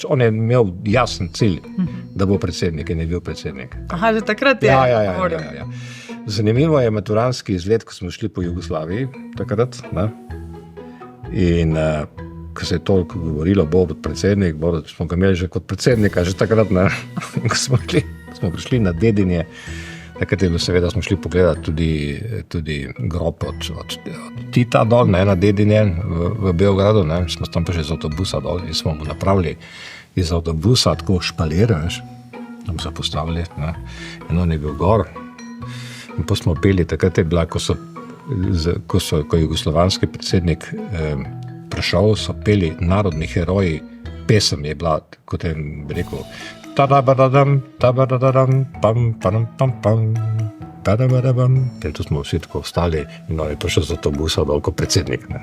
On je imel jasen cilj, da bo predsednik in je bil predsednik. Aha, že takrat je govoril. Ja. Zanimivo je maturanski izlet, ko smo šli po Jugoslaviji takrat, ne? In ko se je toliko govorilo, bo predsednik, smo ga imeli že kot predsednika, že takrat, ne? In ko smo prišli na Dedinje, takrat je bilo seveda, smo šli pogledati tudi grob od Tita dol, ne, na Dedinje v Beogradu, ne, smo tam prišli z avtobusa dol in smo mu napravili iz avtobusa tako špalir, veš, tam so postavili, ne, in on je bil gor in pa smo peli, takrat je bila, ko je jugoslovanski predsednik prišel, so peli Narodni heroji, pesem je bila, kot je rekel, ta-da-ba-da-dam, ta-ba-da-da-dam, pam-pam-pam-pam, ta-da-ba-da-bam. In tu smo vsi tako vstali in on je prišel z avtobusa dol kot predsednik. Ne.